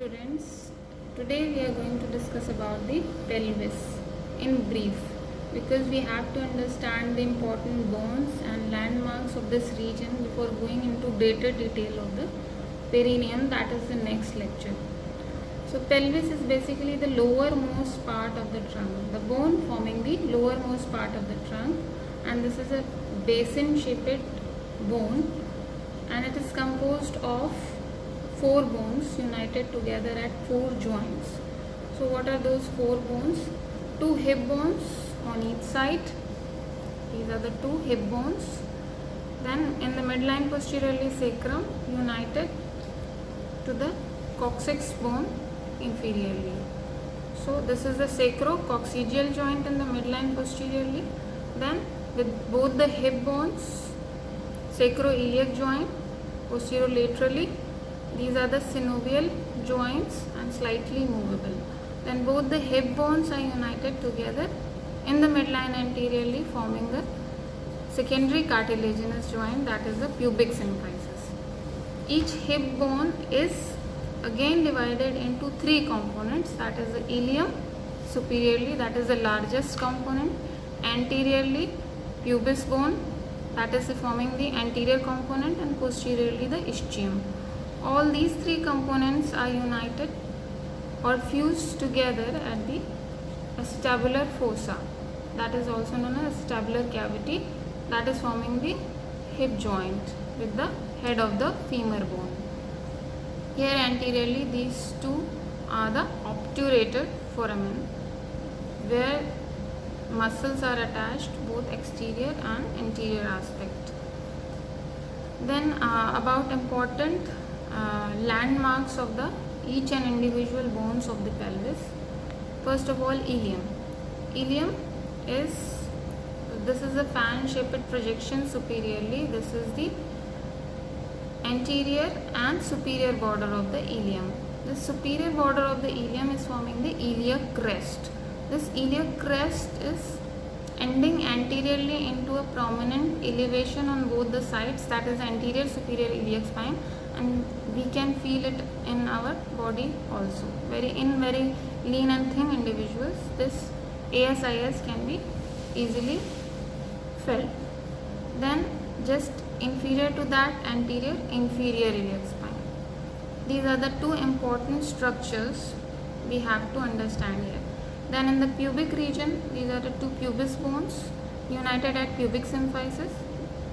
Students, today we are going to discuss about the pelvis in brief, because we have to understand the important bones and landmarks of this region before going into greater detail of the perineum. That is the next lecture. So pelvis is basically the lowermost part of the trunk, the bone forming the lowermost part of the trunk, and this is a basin shaped bone, and it is composed of four bones united together at four joints. So what are those four bones? Two hip bones on each side. These are the two hip bones. Then in the midline posteriorly sacrum united to the coccyx bone inferiorly. So this is the sacrococcygeal joint in the midline posteriorly. Then with both the hip bones, sacroiliac joint posterolaterally. These are the synovial joints and slightly movable. Then both the hip bones are united together in the midline anteriorly, forming the secondary cartilaginous joint, that is the pubic symphysis. Each hip bone is again divided into three components, that is the ilium superiorly, that is the largest component, anteriorly pubis bone, that is forming the anterior component, and posteriorly the ischium. All these three components are united or fused together at the acetabular fossa, that is also known as acetabular cavity, that is forming the hip joint with the head of the femur bone. Here anteriorly these two are the obturator foramen, where muscles are attached, both exterior and interior aspect. Then about important landmarks of the each and individual bones of the pelvis. First of all, ilium. Ilium is, this is a fan shaped projection superiorly. This is the anterior and superior border of the ilium. The superior border of the ilium is forming the iliac crest. This iliac crest is ending anteriorly into a prominent elevation on both the sides, that is anterior superior iliac spine, and we can feel it in our body also. In very lean and thin individuals, this ASIS can be easily felt. Then just inferior to that, anterior inferior iliac spine. These are the two important structures we have to understand here. Then in the pubic region, these are the two pubis bones united at pubic symphysis.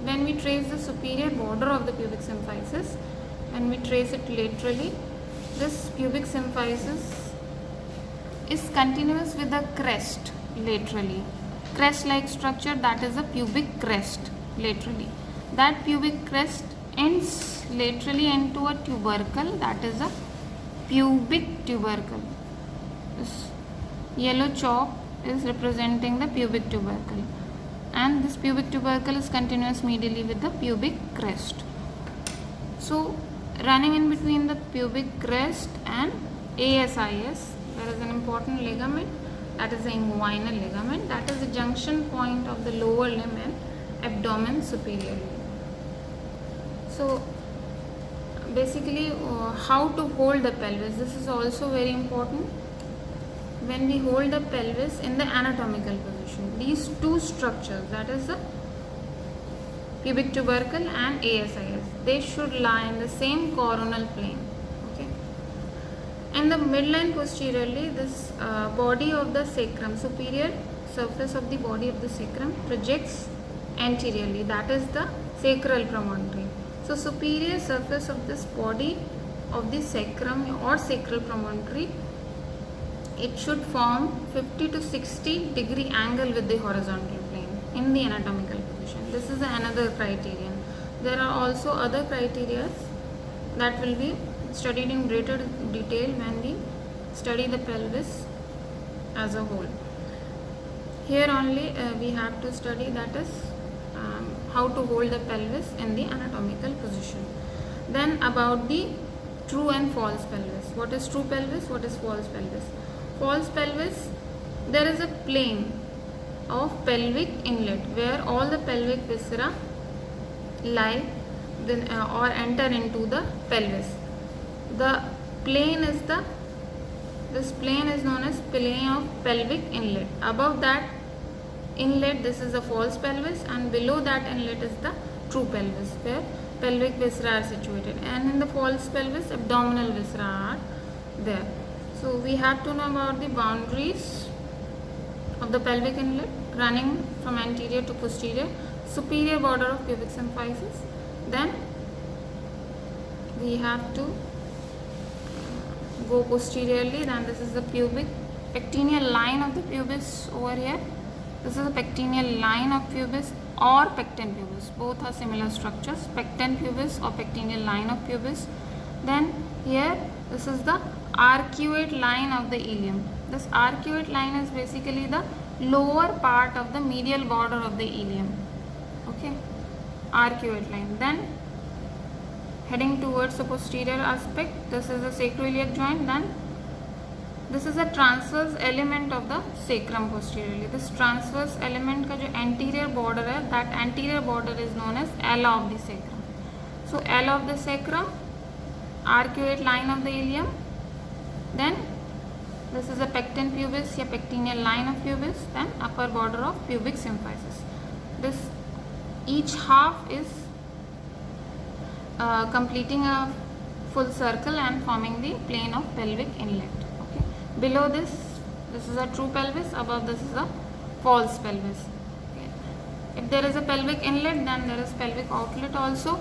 When we trace the superior border of the pubic symphysis, when we trace it laterally, this pubic symphysis is continuous with the crest laterally. Crest-like structure, that is the pubic crest laterally. That pubic crest ends laterally into a tubercle, that is a pubic tubercle. This yellow chalk is representing the pubic tubercle, and this pubic tubercle is continuous medially with the pubic crest. So running in between the pubic crest and ASIS, there is an important ligament, that is the inguinal ligament, that is the junction point of the lower limb and abdomen superiorly. So basically how to hold the pelvis, this is also very important. When we hold the pelvis in the anatomical position, these two structures, that is the pubic tubercle and ASIS, they should lie in the same coronal plane. Okay. And the midline posteriorly, this body of the sacrum, superior surface of the body of the sacrum projects anteriorly, that is the sacral promontory. So superior surface of this body of the sacrum or sacral promontory, it should form 50 to 60 degree angle with the horizontal plane in the anatomical position. This is another criterion. There are also other criteria that will be studied in greater detail when we study the pelvis as a whole. Here only we have to study, that is how to hold the pelvis in the anatomical position. Then about the true and false pelvis. What is true pelvis? What is false pelvis? False pelvis, there is a plane of pelvic inlet where all the pelvic viscera lie or enter into the pelvis. The plane is this plane is known as plane of pelvic inlet. Above that inlet, this is the false pelvis, and below that inlet is the true pelvis, where pelvic viscera are situated, and in the false pelvis abdominal viscera are there. So we have to know about the boundaries of the pelvic inlet running from anterior to posterior, superior border of pubic symphysis. Then we have to go posteriorly. Then this is the pubic pectineal line of the pubis over here. This is the pectineal line of pubis or pecten pubis. Both are similar structures, pecten pubis or pectineal line of pubis. Then here this is the arcuate line of the ilium. This arcuate line is basically the lower part of the medial border of the ilium. Okay, arcuate line. Then heading towards the posterior aspect, this is the sacroiliac joint. Then this is a transverse element of the sacrum posteriorly. This transverse element का जो anterior border है, that anterior border is known as ala of the sacrum. So ala of the sacrum, arcuate line of the ilium. Then this is a pecten pubis या pectineal line of pubis. Then upper border of pubic symphysis. This each half is completing a full circle and forming the plane of pelvic inlet. Okay. Below this is a true pelvis. Above this is a false pelvis. Okay. If there is a pelvic inlet, then there is pelvic outlet also.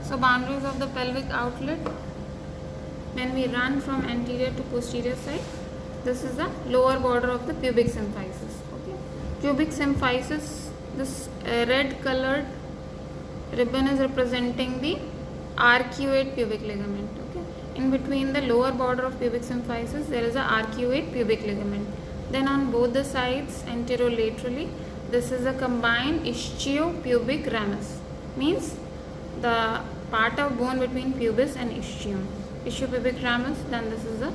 So boundaries of the pelvic outlet, when we run from anterior to posterior side, this is the lower border of the pubic symphysis. Okay. Pubic symphysis, this red colored ribbon is representing the arcuate pubic ligament. Okay. In between the lower border of pubic symphysis, there is a arcuate pubic ligament. Then on both the sides, anterolaterally, this is a combined ischiopubic ramus. Means the part of bone between pubis and ischium. Ischiopubic ramus. Then this is the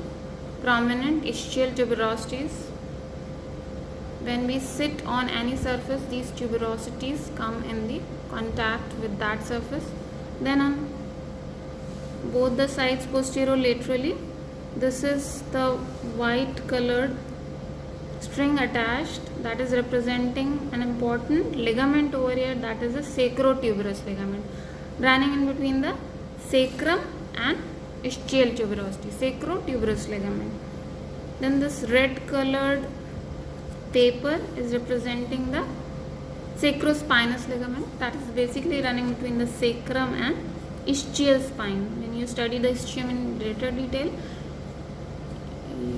prominent ischial tuberosities. When we sit on any surface, these tuberosities come in the contact with that surface. Then on both the sides posterolaterally, this is the white colored string attached, that is representing an important ligament over here, that is a sacrotuberous ligament running in between the sacrum and ischial tuberosity, sacrotuberous ligament. Then this red colored paper is representing the sacrospinous ligament, that is basically running between the sacrum and ischial spine. When you study the ischium in greater detail,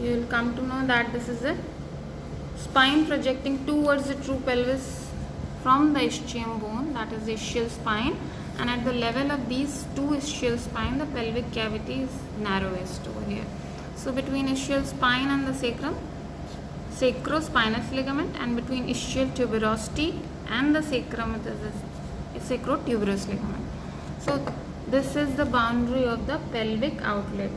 you will come to know that this is a spine projecting towards the true pelvis from the ischium bone, that is the ischial spine, and at the level of these two ischial spine, the pelvic cavity is narrowest over here. So between ischial spine and the sacrum, sacrospinous ligament, and between ischial tuberosity and the sacrum, it is a sacrotuberous ligament. So this is the boundary of the pelvic outlet.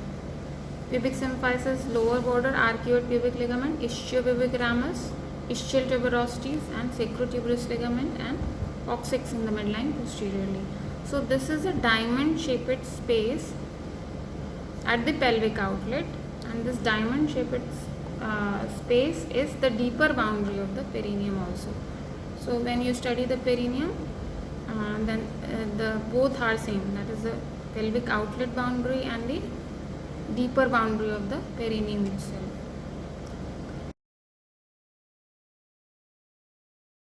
Pubic symphysis, lower border, arcuate pubic ligament, ischiopubic ramus, ischial tuberosities, and sacrotuberous ligament, and coccyx in the midline posteriorly. So this is a diamond shaped space at the pelvic outlet, and this diamond shaped space is the deeper boundary of the perineum also. So when you study the perineum, then the both are same, that is the pelvic outlet boundary and the deeper boundary of the perineum itself.